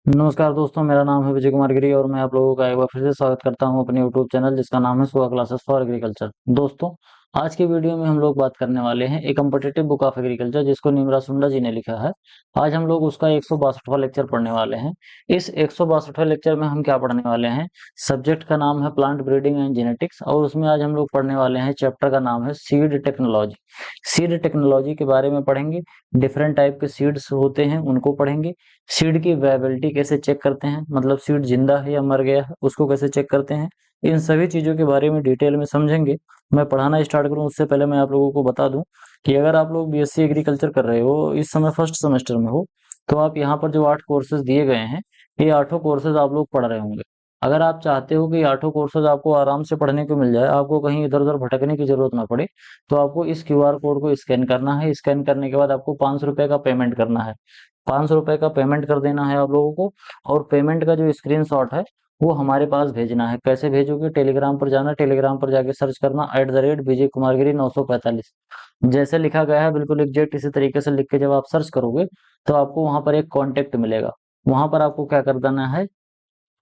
नमस्कार दोस्तों, मेरा नाम है विजय कुमार गिरी और मैं आप लोगों का एक बार फिर से स्वागत करता हूं अपने यूट्यूब चैनल जिसका नाम है सुहा क्लासेस फॉर एग्रीकल्चर। दोस्तों, आज की वीडियो में हम लोग बात करने वाले हैं एक कम्पिटिटिव बुक ऑफ एग्रीकल्चर जिसको निमरा सुंडा जी ने लिखा है। आज हम लोग उसका 162वां लेक्चर पढ़ने वाले हैं। इस 162वें लेक्चर में हम क्या पढ़ने वाले हैं? सब्जेक्ट का नाम है प्लांट ब्रीडिंग एंड जेनेटिक्स और उसमें आज हम लोग पढ़ने वाले हैं चैप्टर का नाम है सीड टेक्नोलॉजी। सीड टेक्नोलॉजी के बारे में पढ़ेंगे। डिफरेंट टाइप के सीड्स होते हैं उनको पढ़ेंगे। सीड की वेबिलिटी कैसे चेक करते हैं, मतलब सीड जिंदा है या मर गया है उसको कैसे चेक करते हैं, इन सभी चीजों के बारे में डिटेल में समझेंगे। मैं पढ़ाना स्टार्ट करूं उससे पहले मैं आप लोगों को बता दूं कि अगर आप लोग बीएससी एग्रीकल्चर कर रहे हो, इस समय फर्स्ट सेमेस्टर में हो, तो आप यहाँ पर जो 8 कोर्सेज दिए गए हैं, ये 8 कोर्सेज आप लोग पढ़ रहे होंगे। अगर आप चाहते हो कि 8 कोर्सेज आपको आराम से पढ़ने को मिल जाए, आपको कहीं इधर उधर भटकने की जरूरत ना पड़े, तो आपको इस क्यूआर कोड को स्कैन करना है। स्कैन करने के बाद आपको 500 रुपए का पेमेंट करना है। 500 रुपए का पेमेंट कर देना है आप लोगों को। और पेमेंट का जो स्क्रीनशॉट है वो हमारे पास भेजना है। कैसे भेजोगे? टेलीग्राम पर जाना, टेलीग्राम पर जाके सर्च करना @विजय कुमार गिरी 945। जैसे लिखा गया है बिल्कुल एग्जैक्ट इसी तरीके से लिख के जब आप सर्च करोगे तो आपको वहां पर एक कॉन्टेक्ट मिलेगा। वहां पर आपको क्या कर देना है?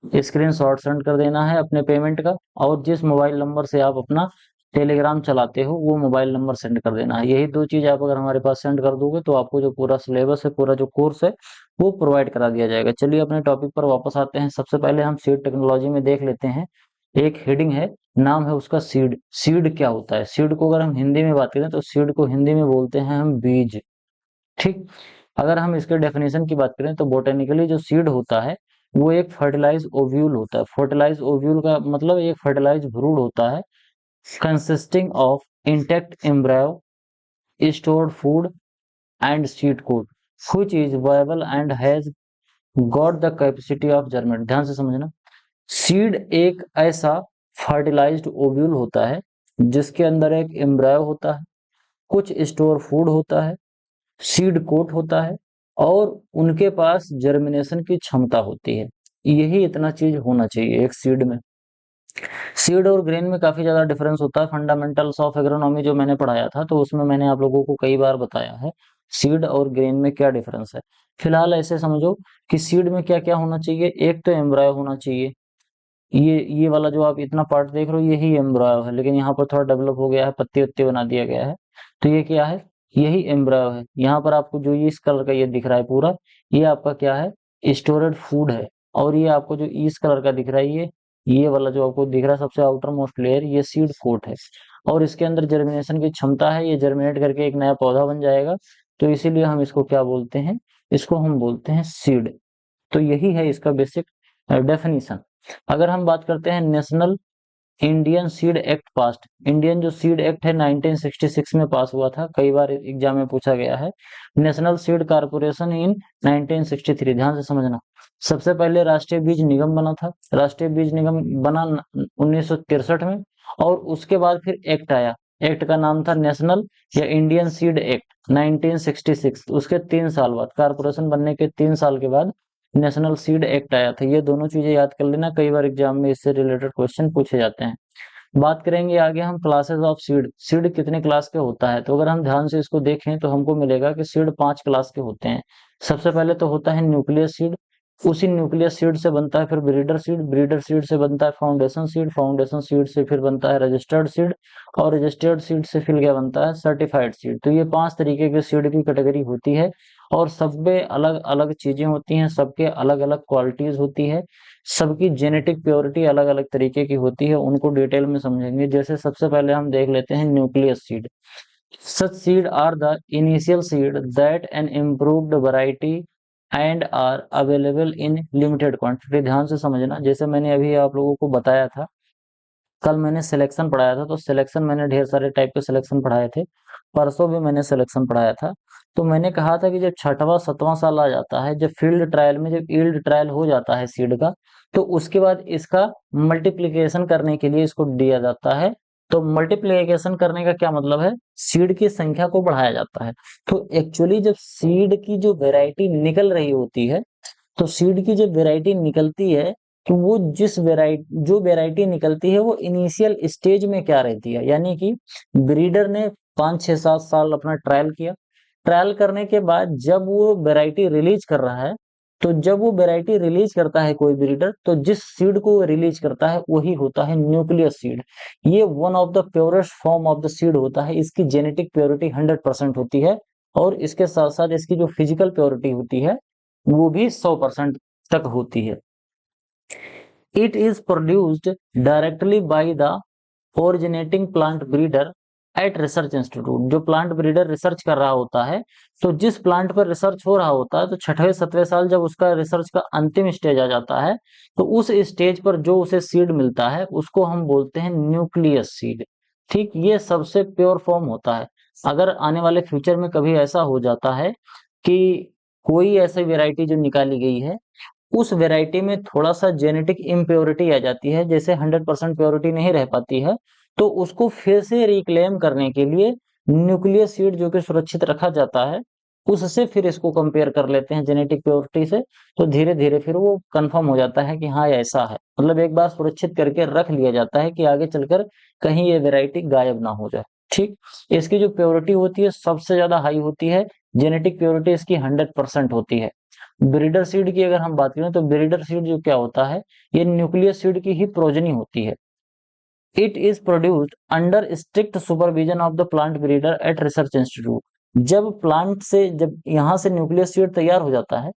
स्क्रीनशॉट सेंड कर देना है अपने पेमेंट का। और जिस मोबाइल नंबर से आप अपना टेलीग्राम चलाते हो वो मोबाइल नंबर सेंड कर देना है। यही दो चीज आप अगर हमारे पास सेंड कर दोगे तो आपको जो पूरा सिलेबस है, पूरा जो कोर्स है, वो प्रोवाइड करा दिया जाएगा। चलिए अपने टॉपिक पर वापस आते हैं। सबसे पहले हम सीड टेक्नोलॉजी में देख लेते हैं। एक हेडिंग है, नाम है उसका सीड। सीड क्या होता है? सीड को अगर हम हिंदी में बात करें तो सीड को हिंदी में बोलते हैं हम बीज। ठीक। अगर हम इसके डेफिनेशन की बात करें तो बोटेनिकली जो सीड होता है वो एक फर्टिलाइज ओव्यूल होता है। फर्टिलाइज ओव्यूल का मतलब एक फर्टिलाइज भ्रूण होता है, consisting of intact embryo, stored food and seed coat, which is viable and has got the capacity of germinate। ध्यान से समझना। सीड एक ऐसा फर्टिलाइज्ड ओव्यूल होता है जिसके अंदर एक एम्ब्रायो होता है, कुछ स्टोर फूड होता है, सीड कोट होता है और उनके पास जर्मिनेशन की क्षमता होती है। यही इतना चीज होना चाहिए एक सीड में। सीड और ग्रेन में काफी ज्यादा डिफरेंस होता है। फंडामेंटल्स ऑफ एग्रोनॉमी जो मैंने पढ़ाया था तो उसमें मैंने आप लोगों को कई बार बताया है सीड और ग्रेन में क्या डिफरेंस है। फिलहाल ऐसे समझो कि सीड में क्या क्या होना चाहिए। एक तो एम्ब्रायो होना चाहिए। ये वाला जो आप इतना पार्ट देख रहे हो यही एम्ब्रायो है, लेकिन यहाँ पर थोड़ा डेवलप हो गया है, पत्ती वत्ती बना दिया गया है। तो ये क्या है? यही एम्ब्रायो है। यहाँ पर आपको जो ये इस कलर का ये दिख रहा है पूरा, ये आपका क्या है? स्टोरेड फूड है। और ये आपको जो इस कलर का दिख रहा है ये वाला जो आपको दिख रहा है सबसे आउटर मोस्ट लेयर, ये सीड कोट है। और इसके अंदर जर्मिनेशन की क्षमता है, ये जर्मिनेट करके एक नया पौधा बन जाएगा। तो इसीलिए हम इसको क्या बोलते हैं? इसको हम बोलते हैं सीड। तो यही है इसका बेसिक डेफिनेशन। अगर हम बात करते हैं national Indian seed act past, Indian जो सीड एक्ट है 1966 में पास हुआ था, कई बार एग्जाम में पूछा गया है। नेशनल सीड कारपोरेशन इन 1963। ध्यान से समझना। सबसे पहले राष्ट्रीय बीज निगम बना था। राष्ट्रीय बीज निगम बना 1963 में। और उसके बाद फिर एक्ट आया। एक्ट का नाम था नेशनल या इंडियन सीड एक्ट 1966। उसके 3 साल बाद, कारपोरेशन बनने के 3 साल के बाद नेशनल सीड एक्ट आया था। ये दोनों चीजें याद कर लेना, कई बार एग्जाम में इससे रिलेटेड क्वेश्चन पूछे जाते हैं। बात करेंगे आगे हम क्लासेस ऑफ सीड। सीड कितने क्लास के होता है? तो अगर हम ध्यान से इसको देखें तो हमको मिलेगा कि सीड 5 क्लास के होते हैं। सबसे पहले तो होता है न्यूक्लियस सीड। उसी न्यूक्लियस सीड से बनता है फिर ब्रीडर सीड। ब्रीडर सीड से बनता है फाउंडेशन सीड। फाउंडेशन सीड से फिर बनता है रजिस्टर्ड सीड। और रजिस्टर्ड सीड से फिर क्या बनता है? Certified seed. तो ये 5 तरीके के सीड की कैटेगरी होती है। और सब में अलग अलग चीजें होती हैं, सबके अलग अलग क्वालिटीज होती है, सबकी जेनेटिक प्योरिटी अलग अलग तरीके की होती है। उनको डिटेल में समझेंगे। जैसे सबसे पहले हम देख लेते हैं nucleus seed. Such seed are the initial seed that an improved variety and are available in limited quantity. ध्यान से समझना। जैसे मैंने अभी आप लोगों को बताया था, कल मैंने सिलेक्शन पढ़ाया था, तो सिलेक्शन मैंने ढेर सारे टाइप के सिलेक्शन पढ़ाए थे। परसों भी मैंने सिलेक्शन पढ़ाया था। तो मैंने कहा था कि जब 6वां 7वां साल आ जाता है, जब फील्ड ट्रायल में जब यील्ड ट्रायल हो जाता है सीड का, तो उसके बाद इसका मल्टीप्लिकेशन करने के लिए इसको दिया जाता है। तो मल्टीप्लिकेशन करने का क्या मतलब है? सीड की संख्या को बढ़ाया जाता है। तो एक्चुअली जब सीड की जो वेराइटी निकल रही होती है, तो सीड की जब वेराइटी निकलती है, तो वो जिस वेराइटी जो वेराइटी निकलती है वो इनिशियल स्टेज में क्या रहती है, यानी कि ब्रीडर ने 5 6 7 साल अपना ट्रायल किया। ट्रायल करने के बाद जब वो वेराइटी रिलीज कर रहा है, तो जब वो वैरायटी रिलीज करता है कोई ब्रीडर, तो जिस सीड को वो रिलीज करता है वही होता है न्यूक्लियस सीड। ये one of the purest form of the seed होता है। इसकी जेनेटिक प्योरिटी 100% होती है, और इसके साथ साथ इसकी जो फिजिकल प्योरिटी होती है वो भी 100% तक होती है। It is produced directly by the originating plant breeder at research institute. जो प्लांट ब्रीडर रिसर्च कर रहा होता है, तो जिस प्लांट पर रिसर्च हो रहा होता है, तो छठवें 7वें साल जब उसका रिसर्च का अंतिम स्टेज आ जाता है, तो उस स्टेज पर जो उसे सीड मिलता है उसको हम बोलते हैं न्यूक्लियस सीड। ठीक, ये सबसे प्योर फॉर्म होता है। अगर आने वाले फ्यूचर में कभी ऐसा हो जाता है कि कोई ऐसी वेराइटी जो निकाली गई है, उस वैरायटी में थोड़ा सा जेनेटिक इम्प्योरिटी आ जाती है, जैसे 100% प्योरिटी नहीं रह पाती है, तो उसको फिर से रिक्लेम करने के लिए न्यूक्लियस सीड जो कि सुरक्षित रखा जाता है, उससे फिर इसको कंपेयर कर लेते हैं जेनेटिक प्योरिटी से। तो धीरे धीरे फिर वो कंफर्म हो जाता है कि हाँ ऐसा है। मतलब एक बार सुरक्षित करके रख लिया जाता है कि आगे चलकर कहीं ये वेराइटी गायब ना हो जाए। ठीक, इसकी जो प्योरिटी होती है सबसे ज्यादा हाई होती है, जेनेटिक प्योरिटी इसकी 100% होती है। ब्रीडर सीड की अगर हम बात करें, तो ब्रीडर सीड जो क्या होता है, ये न्यूक्लियस सीड की ही प्रोजनी होती है। It is produced under strict supervision of the plant breeder at research institute. जब यहाँ से न्यूक्लियस सीड तैयार हो जाता है,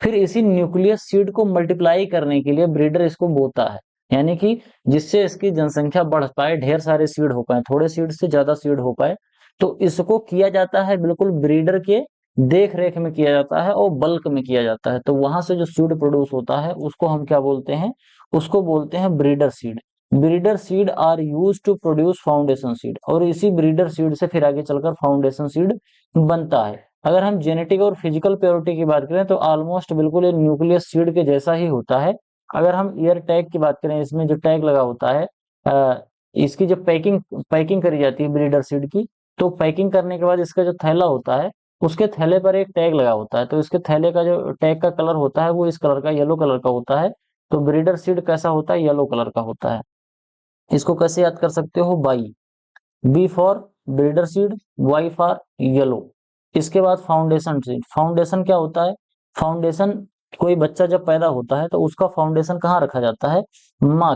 फिर इसी न्यूक्लियस सीड को मल्टीप्लाई करने के लिए ब्रीडर इसको बोता है, यानी कि जिससे इसकी जनसंख्या बढ़ पाए, ढेर सारे सीड हो पाए, थोड़े सीड से ज्यादा सीड हो पाए। तो इसको किया जाता है बिल्कुल ब्रीडर के देख रेख में किया जाता है, और बल्क में किया जाता है। तो वहां से जो सीड प्रोड्यूस होता है उसको हम क्या बोलते हैं, उसको बोलते हैं breeder seed. Breeder seed are use to produce foundation seed, और इसी ब्रीडर सीड से फिर आगे चलकर फाउंडेशन सीड बनता है। अगर हम जेनेटिक और फिजिकल प्योरिटी की बात करें, तो ऑलमोस्ट बिल्कुल ये न्यूक्लियस सीड के जैसा ही होता है। अगर हम ईयर टैग की बात करें, इसमें जो टैग लगा होता है, इसकी जो पैकिंग पैकिंग करी जाती है ब्रीडर सीड की, तो पैकिंग करने के बाद इसका जो थैला होता है, उसके थैले पर एक टैग लगा होता है। तो इसके थैले का जो टैग का कलर होता है वो इस कलर का, येलो कलर का होता है। तो ब्रीडर सीड कैसा होता है, येलो कलर का होता है। इसको कैसे याद कर सकते हो, by, B for breeder seed, Y for yellow. इसके बाद फाउंडेशन सीड। फाउंडेशन क्या होता है, फाउंडेशन, कोई बच्चा जब पैदा होता है तो उसका फाउंडेशन कहाँ रखा जाता है, माँ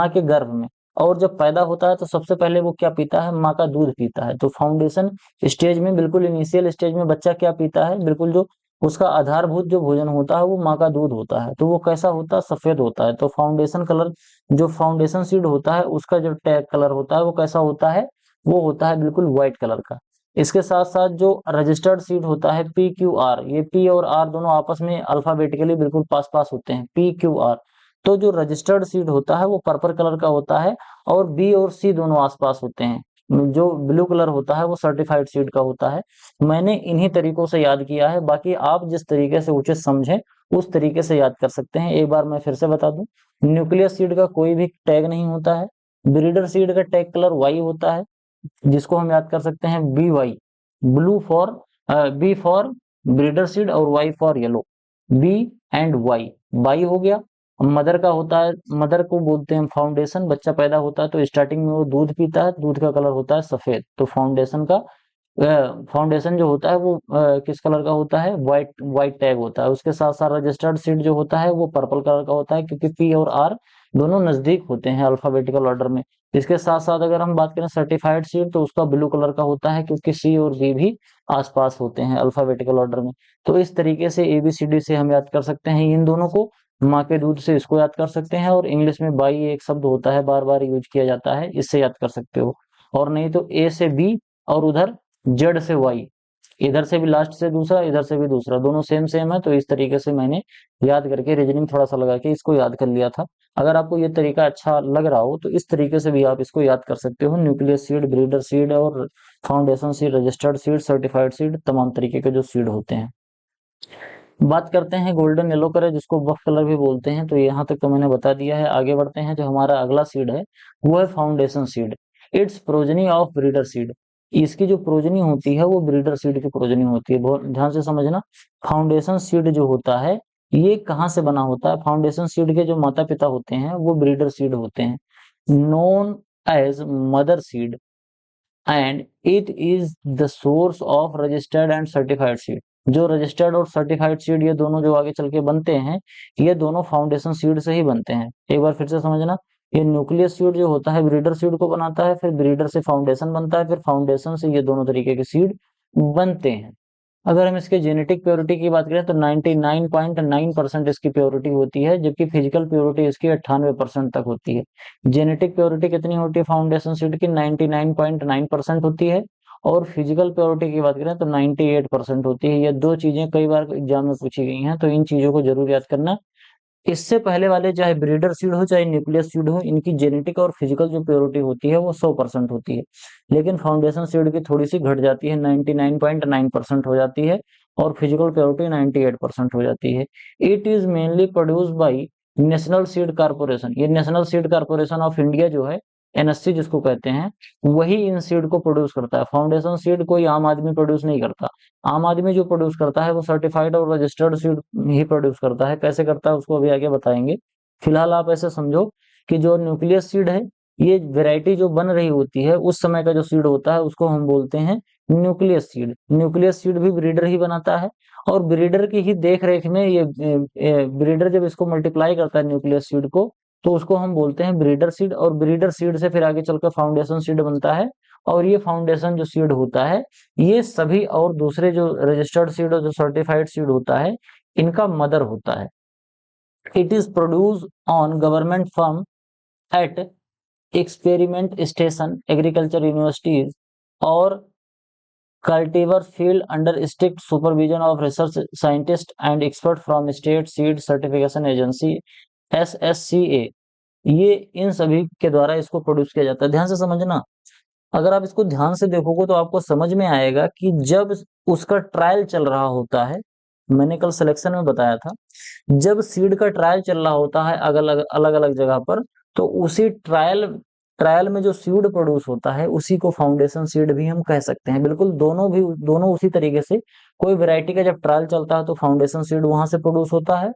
के गर्भ में। और जब पैदा होता है तो सबसे पहले वो क्या पीता है, माँ का दूध पीता है। तो फाउंडेशन स्टेज में, बिल्कुल इनिशियल स्टेज में बच्चा क्या पीता है, बिल्कुल जो उसका आधारभूत जो भोजन होता है वो माँ का दूध होता है। तो वो कैसा होता है, सफेद होता है। तो फाउंडेशन कलर, जो फाउंडेशन सीड होता है उसका जो टैग कलर होता है वो कैसा होता है, वो होता है बिल्कुल व्हाइट कलर का। इसके साथ साथ जो रजिस्टर्ड सीड होता है PQR, ये P और R दोनों आपस में अल्फाबेटिकली बिल्कुल पास पास होते हैं, PQR। तो जो रजिस्टर्ड सीड होता है वो पर्पल कलर का होता है, और B और C दोनों आसपास होते हैं। जो ब्लू कलर होता है वो सर्टिफाइड सीड का होता है। मैंने इन्हीं तरीकों से याद किया है, बाकी आप जिस तरीके से उचित समझें उस तरीके से याद कर सकते हैं। एक बार मैं फिर से बता दूं, न्यूक्लियस सीड का कोई भी टैग नहीं होता है। ब्रीडर सीड का टैग कलर वाई होता है, जिसको हम याद कर सकते हैं BY, blue for, B for breeder seed और Y for yellow. B and Y, by हो गया। मदर का होता है, मदर को बोलते हैं फाउंडेशन। बच्चा पैदा होता है तो स्टार्टिंग में वो दूध पीता है, दूध का कलर होता है सफेद। तो फाउंडेशन का, फाउंडेशन जो होता है वो किस कलर का होता है, व्हाइट, व्हाइट टैग होता है। उसके साथ साथ रजिस्टर्ड सीड जो होता है वो पर्पल कलर का होता है, क्योंकि P और R दोनों नजदीक होते हैं अल्फाबेटिकल ऑर्डर में। इसके साथ साथ अगर हम बात करें सर्टिफाइड सीड, तो उसका ब्लू कलर का होता है, क्योंकि C और B भी आसपास होते हैं अल्फाबेटिकल ऑर्डर में। तो इस तरीके से ABCD से हम याद कर सकते हैं इन दोनों को। माँ के दूध से इसको याद कर सकते हैं, और इंग्लिश में बाई एक शब्द होता है, बार बार यूज किया जाता है, इससे याद कर सकते हो। और नहीं तो A से B, और उधर Z से Y, इधर से भी लास्ट से दूसरा, इधर से भी दूसरा, दोनों सेम सेम है। तो इस तरीके से मैंने याद करके रीजनिंग थोड़ा सा लगा के इसको याद कर लिया था। अगर आपको ये तरीका अच्छा लग रहा हो तो इस तरीके से भी आप इसको याद कर सकते हो। न्यूक्लियस सीड, ब्रीडर सीड और foundation seed, registered seed, certified seed, तमाम तरीके के जो सीड होते हैं। बात करते हैं गोल्डन येलो कलर, जिसको बफ कलर भी बोलते हैं। तो यहाँ तक तो मैंने बता दिया है। आगे बढ़ते हैं, जो हमारा अगला सीड है वो है foundation seed. It's progeny of breeder seed. इसकी जो प्रोजनी होती है वो ब्रीडर सीड की प्रोजनी होती है। बहुत ध्यान से समझना, फाउंडेशन सीड जो होता है ये कहाँ से बना होता है। फाउंडेशन सीड के जो माता पिता होते हैं वो ब्रीडर सीड होते हैं, known as mother seed, and it is the source of registered and certified seed. जो रजिस्टर्ड और सर्टिफाइड सीड ये दोनों जो आगे चल के बनते हैं, ये दोनों फाउंडेशन सीड से ही बनते हैं। एक बार फिर से समझना, ये न्यूक्लियस सीड जो होता है ब्रीडर सीड को बनाता है, फिर ब्रीडर से फाउंडेशन बनता है, फिर फाउंडेशन से ये दोनों तरीके के सीड बनते हैं। अगर हम इसके जेनेटिक प्योरिटी की बात करें तो 99.9% इसकी प्योरिटी होती है, जबकि फिजिकल प्योरिटी इसकी 98% तक होती है। जेनेटिक प्योरिटी कितनी होती है फाउंडेशन सीड की? 99.9% होती है। और फिजिकल प्योरिटी की बात करें तो 98% होती है। ये दो चीजें कई बार एग्जाम में पूछी गई हैं, तो इन चीजों को जरूर याद करना। इससे पहले वाले चाहे ब्रीडर सीड हो चाहे न्यूक्लियस सीड हो, इनकी जेनेटिक और फिजिकल जो प्योरिटी होती है वो 100% होती है। लेकिन फाउंडेशन सीड की थोड़ी सी घट जाती है, 99.9% हो जाती है, और फिजिकल प्योरिटी 98% हो जाती है। It is mainly produce by National Seed Corporation. ये National Seed Corporation of India जो है, एनएससी जिसको कहते हैं, वही इन सीड को प्रोड्यूस करता है। फाउंडेशन सीड कोई आम आदमी प्रोड्यूस नहीं करता। आम आदमी जो प्रोड्यूस करता है वो सर्टिफाइड और रजिस्टर्ड सीड ही प्रोड्यूस करता है। कैसे करता है उसको अभी आगे बताएंगे। फिलहाल आप ऐसे समझो कि जो न्यूक्लियस सीड है, ये वैरायटी जो बन रही होती है उस समय का जो सीड होता है उसको हम बोलते हैं न्यूक्लियस सीड। न्यूक्लियस सीड भी ब्रीडर ही बनाता है, और ब्रीडर की ही देख रेख में ये ब्रीडर जब इसको मल्टीप्लाई करता है न्यूक्लियस सीड को, तो उसको हम बोलते हैं ब्रीडर सीड। और ब्रीडर सीड से फिर आगे चलकर फाउंडेशन सीड बनता है। और ये फाउंडेशन जो सीड होता है, ये सभी और दूसरे जो रजिस्टर्ड सीड और जो सर्टिफाइड सीड होता है, इनका मदर होता है। It is produce on government farm at experiment station, agriculture universities और cultivator field under strict supervision of research scientist and expert from state seed certification agency, SSCA। ये इन सभी के द्वारा इसको प्रोड्यूस किया जाता है। ध्यान से समझना, अगर आप इसको ध्यान से देखोगे तो आपको समझ में आएगा कि जब उसका ट्रायल चल रहा होता है, मैंने कल सिलेक्शन में बताया था, जब सीड का ट्रायल चल रहा होता है अलग अलग जगह पर, तो उसी ट्रायल ट्रायल में जो सीड प्रोड्यूस होता है उसी को फाउंडेशन सीड भी हम कह सकते हैं। बिल्कुल दोनों उसी तरीके से, कोई वैरायटी का जब ट्रायल चलता है तो फाउंडेशन सीड वहां से प्रोड्यूस होता है,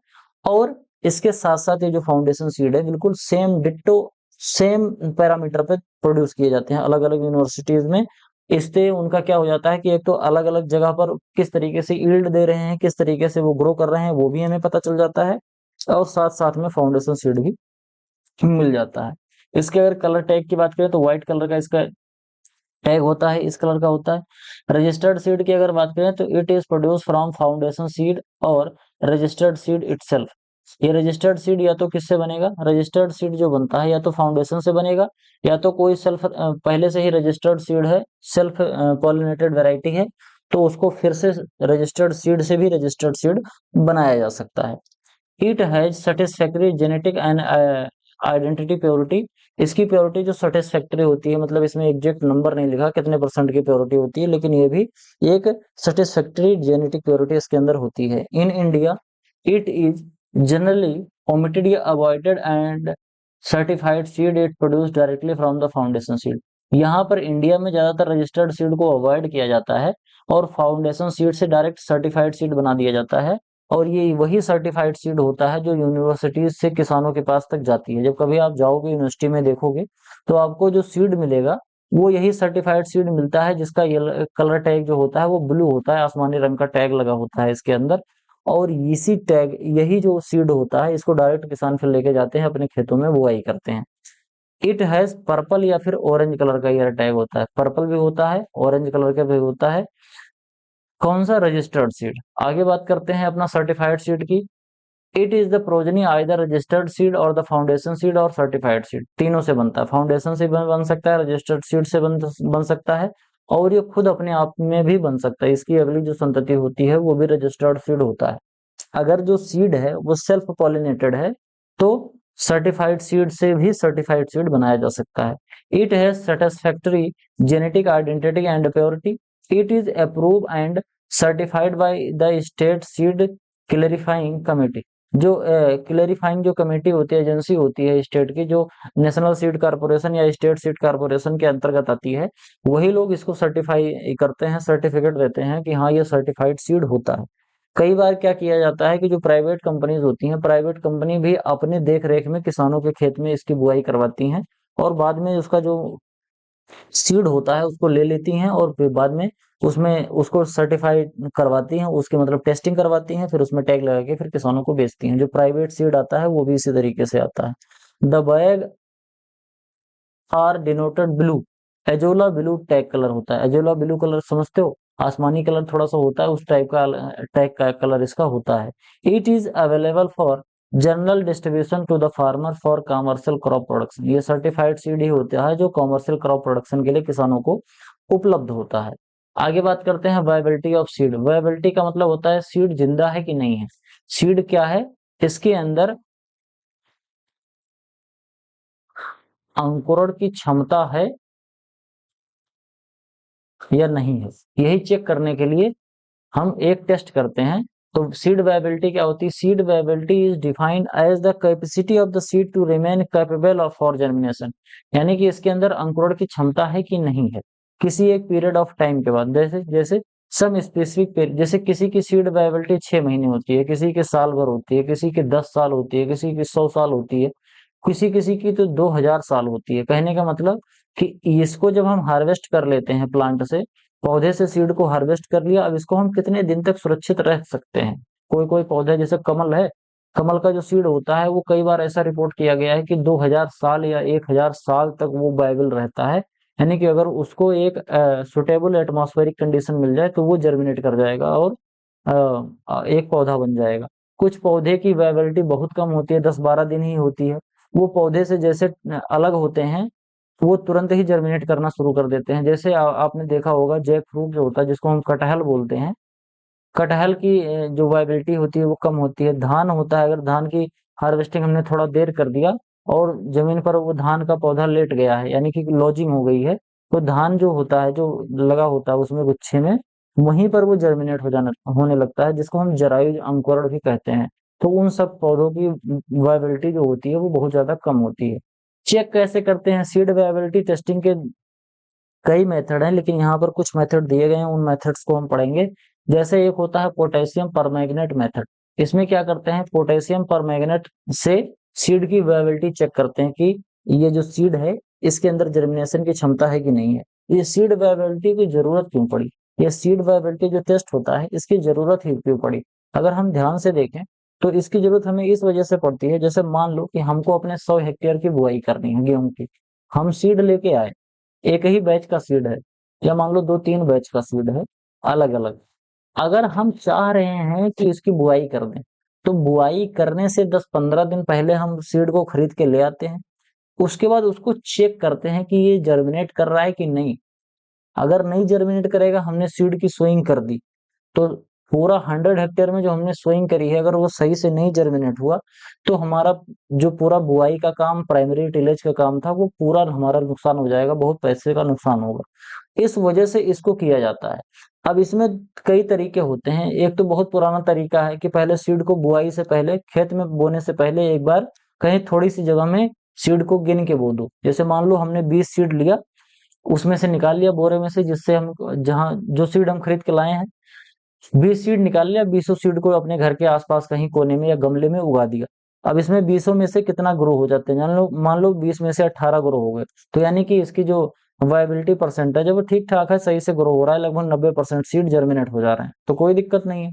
और इसके साथ साथ ये जो फाउंडेशन सीड है बिल्कुल सेम डिट्टो सेम पैरामीटर पे प्रोड्यूस किए जाते हैं अलग अलग यूनिवर्सिटीज में। इससे उनका क्या हो जाता है कि एक तो अलग अलग जगह पर किस तरीके से यील्ड दे रहे हैं, किस तरीके से वो ग्रो कर रहे हैं, वो भी हमें पता चल जाता है, और साथ साथ में फाउंडेशन सीड भी मिल जाता है। इसके अगर कलर टैग की बात करें तो व्हाइट कलर का इसका टैग होता है, इस कलर का होता है। रजिस्टर्ड सीड की अगर बात करें तो it is produce from foundation seed और रजिस्टर्ड सीड इटसेल्फ। ये रजिस्टर्ड सीड या तो किससे बनेगा? रजिस्टर्ड सीड जो बनता है या तो फाउंडेशन से बनेगा, या तो कोई सेल्फ पहले से ही रजिस्टर्ड सीड है, सेल्फ पॉलिनेटेड वैरायटी है, तो उसको फिर से रजिस्टर्ड सीड से भी रजिस्टर्ड सीड बनाया जा सकता है। It has satisfactory genetic and identity purity. इसकी प्योरिटी जो सेटिस्फैक्टरी होती है, मतलब इसमें एग्जैक्ट नंबर नहीं लिखा कितने परसेंट की प्योरिटी होती है, लेकिन ये भी एक सेटिस्फैक्टरी जेनेटिक प्योरिटी इसके अंदर होती है। In India it is generally omitted या avoided and certified seed it produce directly from the foundation seed. यहाँ पर इंडिया में ज्यादातर रजिस्टर्ड सीड को अवॉइड किया जाता है, और फाउंडेशन सीड से डायरेक्ट सर्टिफाइड सीड बना दिया जाता है। और ये वही सर्टिफाइड सीड होता है जो यूनिवर्सिटीज से किसानों के पास तक जाती है। जब कभी आप जाओगे यूनिवर्सिटी में देखोगे तो आपको जो सीड मिलेगा वो यही सर्टिफाइड सीड मिलता है, जिसका कलर टैग जो होता है वो ब्लू होता है, आसमानी रंग का टैग लगा होता है इसके अंदर। और इसी टैग यही जो सीड होता है इसको डायरेक्ट किसान फिर लेके जाते हैं अपने खेतों में बुआई करते हैं। इट हैज पर्पल या फिर ऑरेंज कलर का ये टैग होता है, पर्पल भी होता है, ऑरेंज कलर का भी होता है। कौन सा? Registered seed. आगे बात करते हैं अपना सर्टिफाइड सीड की। It is the progeny either registered seed और द फाउंडेशन सीड और सर्टिफाइड सीड, तीनों से बनता है। फाउंडेशन से बन सकता है, रजिस्टर्ड सीड से बन सकता है, और ये खुद अपने आप में भी बन सकता है। इसकी अगली जो संतति होती है वो भी रजिस्टर्ड सीड होता है। अगर जो सीड है वो सेल्फ पॉलिनेटेड है तो सर्टिफाइड सीड से भी सर्टिफाइड सीड बनाया जा सकता है। It has satisfactory genetic identity and purity. It is approve and certified by the state seed clarifying committee. जो क्लेरिफाइंग जो कमेटी होती है, एजेंसी होती है स्टेट की, जो नेशनल सीड कारपोरेशन या स्टेट सीड कारपोरेशन के अंतर्गत आती है, वही लोग इसको सर्टिफाई करते हैं, सर्टिफिकेट देते हैं कि हाँ ये सर्टिफाइड सीड होता है। कई बार क्या किया जाता है कि जो प्राइवेट कंपनीज होती हैं, प्राइवेट कंपनी भी अपने देख रेख में किसानों के खेत में इसकी बुआई करवाती हैं, और बाद में उसका जो सीड होता है उसको ले लेती हैं और फिर बाद में उसमें उसको सर्टिफाइड करवाती हैं, उसके मतलब टेस्टिंग करवाती हैं, फिर उसमें टैग लगा के फिर किसानों को बेचती हैं। जो प्राइवेट सीड आता है वो भी इसी तरीके से आता है। The bag are denoted blue, एजोला ब्लू टैग कलर होता है। एजोला ब्लू कलर समझते हो, आसमानी कलर थोड़ा सा होता है, उस टाइप का टैग का कलर इसका होता है। It is available for general distribution to the farmer for commercial crop production. ये सर्टिफाइड सीड ही होता है जो कमर्शियल क्रॉप प्रोडक्शन के लिए किसानों को उपलब्ध होता है। आगे बात करते हैं वायबिलिटी ऑफ सीड। वायबिलिटी का मतलब होता है सीड जिंदा है कि नहीं है। सीड क्या है, इसके अंदर अंकुरण की क्षमता है या नहीं है, यही चेक करने के लिए हम एक टेस्ट करते हैं। तो सीड वायबिलिटी क्या होती है? Seed viability is defined as the capacity of the seed to remain capable of for germination. यानी कि इसके अंदर अंकुरण की क्षमता है कि नहीं है किसी एक पीरियड ऑफ टाइम के बाद। जैसे जैसे सम स्पेसिफिक पीरियड, जैसे किसी की सीड वायबिलिटी 6 महीने होती है, किसी के साल भर होती है, किसी की 10 साल होती है, किसी की 100 साल होती है, किसी किसी की तो 2000 साल होती है। कहने का मतलब कि इसको जब हम हार्वेस्ट कर लेते हैं प्लांट से, पौधे से सीड को हार्वेस्ट कर लिया, अब इसको हम कितने दिन तक सुरक्षित रख सकते हैं। कोई कोई पौधे जैसे कमल है, कमल का जो सीड होता है वो कई बार ऐसा रिपोर्ट किया गया है कि 2000 साल या 1000 साल तक वो वायबल रहता है। यानी कि अगर उसको एक सुटेबल एटमॉस्फेरिक कंडीशन मिल जाए तो वो जर्मिनेट कर जाएगा और एक पौधा बन जाएगा। कुछ पौधे की वायबिलिटी बहुत कम होती है, 10-12 दिन ही होती है। वो पौधे से जैसे अलग होते हैं, वो तुरंत ही जर्मिनेट करना शुरू कर देते हैं। जैसे आपने देखा होगा जैक फ्रूट जो होता है, जिसको हम कटहल बोलते हैं, कटहल की जो वायबिलिटी होती है वो कम होती है। धान होता है, अगर धान की हार्वेस्टिंग हमने थोड़ा देर कर दिया और जमीन पर वो धान का पौधा लेट गया है, यानी कि लॉजिंग हो गई है, तो धान जो होता है, जो लगा होता है उसमें गुच्छे में, वहीं पर वो जर्मिनेट हो जाना होने लगता है, जिसको हम जरायु अंकुरण भी कहते हैं। तो उन सब पौधों की वायबिलिटी जो होती है वो बहुत ज्यादा कम होती है। चेक कैसे करते हैं सीड वायबिलिटी टेस्टिंग के? कई मेथड हैं, लेकिन यहाँ पर कुछ मेथड दिए गए हैं, उन मेथड्स को हम पढ़ेंगे। जैसे एक होता है पोटेशियम परमैंगनेट मेथड। इसमें क्या करते हैं, पोटेशियम परमैंगनेट से सीड की वायबिलिटी चेक करते हैं कि ये जो सीड है इसके अंदर जर्मिनेशन की क्षमता है कि नहीं है। ये सीड वायबिलिटी की जरूरत क्यों पड़ी? ये सीड वायबिलिटी जो टेस्ट होता है इसकी जरूरत ही क्यों पड़ी? अगर हम ध्यान से देखें तो इसकी जरूरत हमें इस वजह से पड़ती है, जैसे मान लो कि हमको अपने 100 हेक्टेयर की बुआई करनी है गेहूं की। हम सीड लेके आए, एक ही बैच का सीड है या मान लो 2-3 बैच का सीड है अलग अलग। अगर हम चाह रहे हैं कि इसकी बुआई कर दें, तो बुआई करने से 10-15 दिन पहले हम सीड को खरीद के ले आते हैं। उसके बाद उसको चेक करते हैं कि ये जर्मिनेट कर रहा है कि नहीं। अगर नहीं जर्मिनेट करेगा, हमने सीड की सोइंग कर दी, तो पूरा 100 हेक्टेयर में जो हमने सोइंग करी है, अगर वो सही से नहीं जर्मिनेट हुआ, तो हमारा जो पूरा बुआई का काम, प्राइमरी टिलेज का काम था, वो पूरा हमारा नुकसान हो जाएगा, बहुत पैसे का नुकसान होगा। इस वजह से इसको किया जाता है। अब इसमें कई तरीके होते हैं। एक तो बहुत पुराना तरीका है कि पहले सीड को बुआई से पहले, खेत में बोने से पहले एक बार कहीं थोड़ी सी जगह में सीड को गिन के बो दो। जैसे मान लो हमने 20 सीड लिया, उसमें से निकाल लिया बोरे में से, जिससे हम जहाँ जो सीड हम खरीद के लाए हैं, 20 सीड निकाल लिया, 20 सीड को अपने घर के आसपास कहीं कोने में या गमले में उगा दिया। अब इसमें 20 में से कितना ग्रो हो जाते हैं, जान लो, मान लो 20 में से 18 ग्रो हो गए, तो यानी कि इसकी जो वायबिलिटी परसेंटेज है वो ठीक ठाक है, सही से ग्रो हो रहा है, लगभग 90% सीड जर्मिनेट हो जा रहे हैं, तो कोई दिक्कत नहीं है।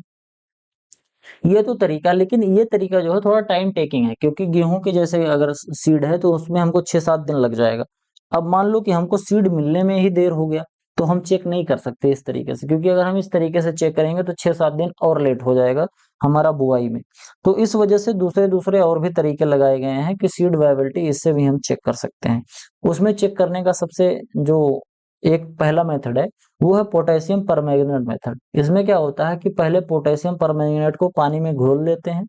ये तो तरीका, लेकिन ये तरीका जो है थोड़ा टाइम टेकिंग है, क्योंकि गेहूं के जैसे अगर सीड है तो उसमें हमको 6-7 दिन लग जाएगा। अब मान लो कि हमको सीड मिलने में ही देर हो गया, तो हम चेक नहीं कर सकते इस तरीके से, क्योंकि अगर हम इस तरीके से चेक करेंगे तो 6-7 दिन और लेट हो जाएगा हमारा बुआई में। तो इस वजह से दूसरे दूसरे और भी तरीके लगाए गए हैं कि सीड वायबिलिटी इससे भी हम चेक कर सकते हैं। उसमें चेक करने का सबसे जो एक पहला मेथड है वो है पोटेशियम परमैंगनेट मेथड। इसमें क्या होता है कि पहले पोटेशियम परमैंगनेट को पानी में घोल लेते हैं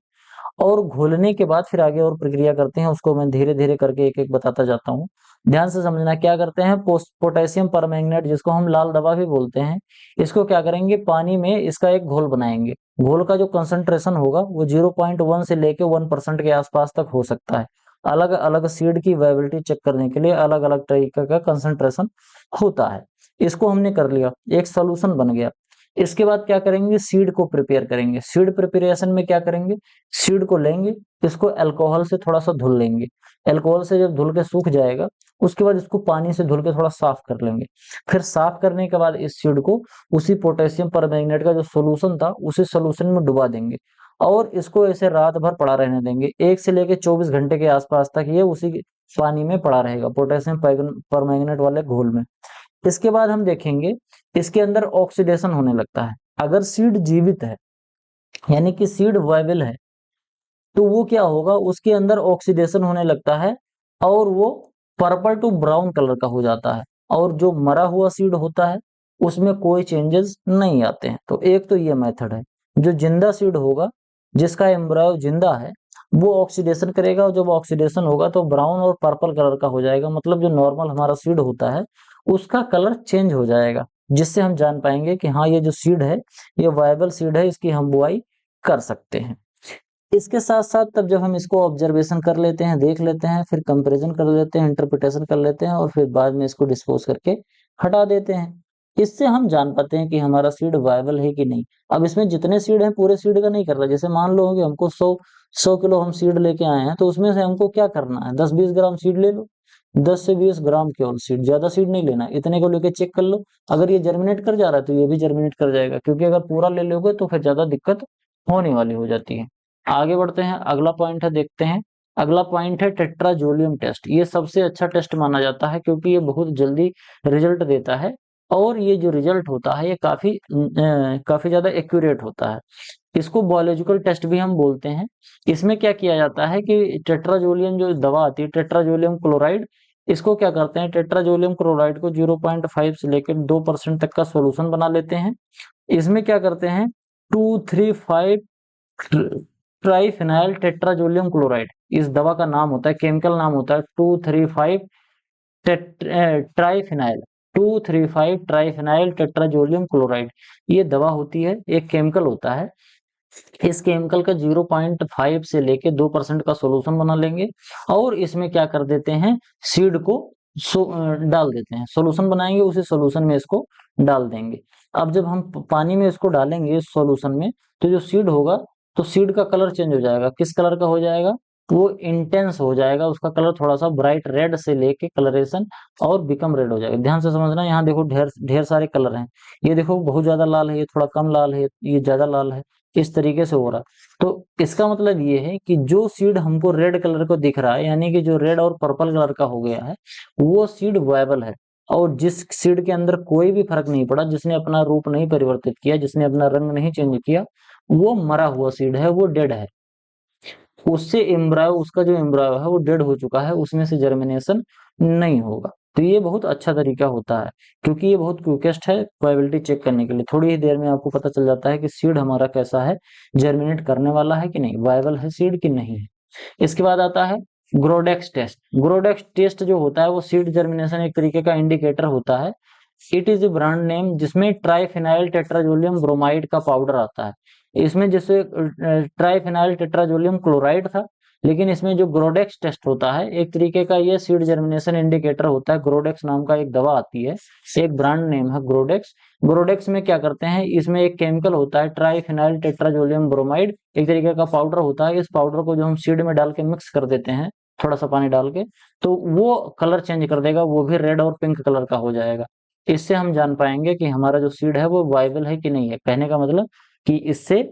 और घोलने के बाद फिर आगे और प्रक्रिया करते हैं। उसको मैं धीरे धीरे करके एक एक बताता जाता हूँ, ध्यान से समझना। क्या करते हैं, पोटेशियम परमैंगनेट, जिसको हम लाल दवा भी बोलते हैं, इसको क्या करेंगे, पानी में इसका एक घोल बनाएंगे। घोल का जो कंसंट्रेशन होगा वो 0.1 से लेके 1% के आसपास तक हो सकता है। अलग अलग सीड की वायबिलिटी चेक करने के लिए अलग अलग तरीके का कंसंट्रेशन होता है। इसको हमने कर लिया, एक सोल्यूशन बन गया। इसके बाद क्या करेंगे, सीड को प्रिपेयर करेंगे। सीड प्रिपरेशन में क्या करेंगे, सीड को लेंगे, इसको अल्कोहल से थोड़ा सा धुल लेंगे। अल्कोहल से जब धुल के सूख जाएगा, उसके बाद इसको पानी से धुल के थोड़ा साफ कर लेंगे। फिर साफ करने के बाद इस सीड को उसी पोटेशियम परमैंगनेट का जो सोल्यूशन था उसी सोल्यूशन में डुबा देंगे और इसको ऐसे रात भर पड़ा रहने देंगे। 1 से लेकर 24 घंटे के आसपास तक ये उसी पानी में पड़ा रहेगा, पोटेशियम परमैंगनेट वाले घोल में। इसके बाद हम देखेंगे इसके अंदर ऑक्सीडेशन होने लगता है। अगर सीड जीवित है यानी कि सीड वायबल है, तो वो क्या होगा, उसके अंदर ऑक्सीडेशन होने लगता है और वो पर्पल टू ब्राउन कलर का हो जाता है। और जो मरा हुआ सीड होता है उसमें कोई चेंजेस नहीं आते हैं। तो एक तो ये मेथड है। जो जिंदा सीड होगा, जिसका एम्ब्रायो जिंदा है, वो ऑक्सीडेशन करेगा और जब ऑक्सीडेशन होगा तो ब्राउन और पर्पल कलर का हो जाएगा। मतलब जो नॉर्मल हमारा सीड होता है उसका कलर चेंज हो जाएगा, जिससे हम जान पाएंगे कि हाँ, ये जो सीड है ये वायबल सीड है, इसकी हम बुआई कर सकते हैं। इसके साथ साथ तब जब हम इसको ऑब्जर्वेशन कर लेते हैं, देख लेते हैं, फिर कंपैरिजन कर लेते हैं, इंटरप्रिटेशन कर लेते हैं और फिर बाद में इसको डिस्पोज करके हटा देते हैं। इससे हम जान पाते हैं कि हमारा सीड वायबल है कि नहीं। अब इसमें जितने सीड हैं पूरे सीड का नहीं कर रहा। जैसे मान लो कि हमको 100 किलो हम सीड लेके आए हैं, तो उसमें से हमको क्या करना है, 10-20 ग्राम सीड ले लो। 10 से 20 ग्राम केवल सीड, ज्यादा सीड नहीं लेना। इतने को लेके चेक कर लो, अगर ये जर्मिनेट कर जा रहा है तो ये भी जर्मिनेट कर जाएगा, क्योंकि अगर पूरा ले लोगे तो फिर ज्यादा दिक्कत होने वाली हो जाती है। आगे बढ़ते हैं, अगला पॉइंट है, देखते हैं। अगला पॉइंट है टेट्राजोलियम टेस्ट। ये सबसे अच्छा टेस्ट माना जाता है क्योंकि ये बहुत जल्दी रिजल्ट देता है और ये जो रिजल्ट होता है ये काफी ज्यादा एक्यूरेट होता है। इसको बायोलॉजिकल टेस्ट भी हम बोलते हैं। इसमें क्या किया जाता है कि टेट्राजोलियम जो दवा आती है, टेट्राजोलियम क्लोराइड, इसको क्या करते हैं, टेट्राजोलियम क्लोराइड को 0.5 से लेकर 2% तक का सोल्यूशन बना लेते हैं। इसमें क्या करते हैं, 235 ट्राइफिनाइल टेट्राजोलियम क्लोराइड इस दवा का नाम होता है, केमिकल नाम होता है 235 ट्राइफिनाइल 235 ट्राइफिनाइल टेट्राजोलियम क्लोराइड। ये दवा होती है, एक केमिकल होता है। इस केमिकल का 0.5 से लेके 2% का सोल्यूशन बना लेंगे और इसमें क्या कर देते हैं, सीड को डाल देते हैं। सोल्यूशन बनाएंगे, उसी सोल्यूशन में इसको डाल देंगे। अब जब हम पानी में इसको डालेंगे इस सोल्यूशन में, तो जो सीड होगा तो सीड का कलर चेंज हो जाएगा। किस कलर का हो जाएगा, वो इंटेंस हो जाएगा, उसका कलर थोड़ा सा ब्राइट रेड से लेके कलरेशन और बिकम रेड हो जाएगा। ध्यान से समझना, यहाँ देखो ढेर ढेर सारे कलर हैं। ये देखो बहुत ज्यादा लाल है, ये थोड़ा कम लाल है, ये ज्यादा लाल है, इस तरीके से हो रहा। तो इसका मतलब ये है कि जो सीड हमको रेड कलर को दिख रहा है, यानी कि जो रेड और पर्पल कलर का हो गया है, वो सीड वायबल है। और जिस सीड के अंदर कोई भी फर्क नहीं पड़ा, जिसने अपना रूप नहीं परिवर्तित किया, जिसने अपना रंग नहीं चेंज किया, वो मरा हुआ सीड है, वो डेड है। उससे एम्ब्रायो, उसका जो एम्ब्रायो है वो डेड हो चुका है, उसमें से जर्मिनेशन नहीं होगा। तो ये बहुत अच्छा तरीका होता है क्योंकि ये बहुत क्विकेस्ट है प्रोबेबिलिटी चेक करने के लिए। थोड़ी ही देर में आपको पता चल जाता है कि सीड हमारा कैसा है, जर्मिनेट करने वाला है कि नहीं, वायबल है सीड कि नहीं है। इसके बाद आता है ग्रोडेक्स टेस्ट। ग्रोडेक्स टेस्ट जो होता है वो सीड जर्मिनेशन एक तरीके का इंडिकेटर होता है। It is a brand name, जिसमें ट्राइफिनाइल टेट्राजोलियम ब्रोमाइड का पाउडर आता है। इसमें जैसे ट्राइफिनाइल टेट्राजोलियम क्लोराइड था, लेकिन इसमें जो ग्रोडेक्स टेस्ट होता है एक तरीके का ये सीड जर्मिनेशन इंडिकेटर होता है। ग्रोडेक्स नाम का एक दवा आती है, एक ब्रांड नेम है ग्रोडेक्स। ग्रोडेक्स में क्या करते हैं, इसमें एक केमिकल होता है ट्राइफिनाइल टेट्राजोलियम ब्रोमाइड, एक तरीके का पाउडर होता है। इस पाउडर को जो हम सीड में डाल के मिक्स कर देते हैं, थोड़ा सा पानी डाल के, तो वो कलर चेंज कर देगा, वो भी रेड और पिंक कलर का हो जाएगा। इससे हम जान पाएंगे कि हमारा जो सीड है वो वायबल है कि नहीं है। कहने का मतलब कि इससे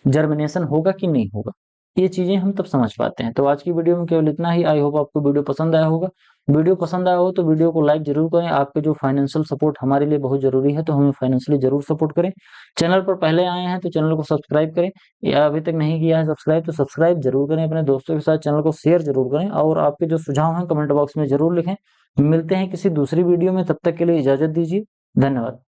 जर्मिनेशन होगा कि नहीं होगा, ये चीजें हम तब समझ पाते हैं। तो आज की वीडियो में केवल इतना ही। आई होप आपको वीडियो पसंद आया होगा। वीडियो पसंद आया हो तो वीडियो को लाइक जरूर करें। आपके जो फाइनेंशियल सपोर्ट हमारे लिए बहुत जरूरी है, तो हमें फाइनेंशियली जरूर सपोर्ट करें। चैनल पर पहले आए हैं तो चैनल को सब्सक्राइब करें, या अभी तक नहीं किया है सब्सक्राइब तो सब्सक्राइब जरूर करें। अपने दोस्तों के साथ चैनल को शेयर जरूर करें और आपके जो सुझाव हैं कमेंट बॉक्स में जरूर लिखें। मिलते हैं किसी दूसरी वीडियो में, तब तक के लिए इजाजत दीजिए। धन्यवाद।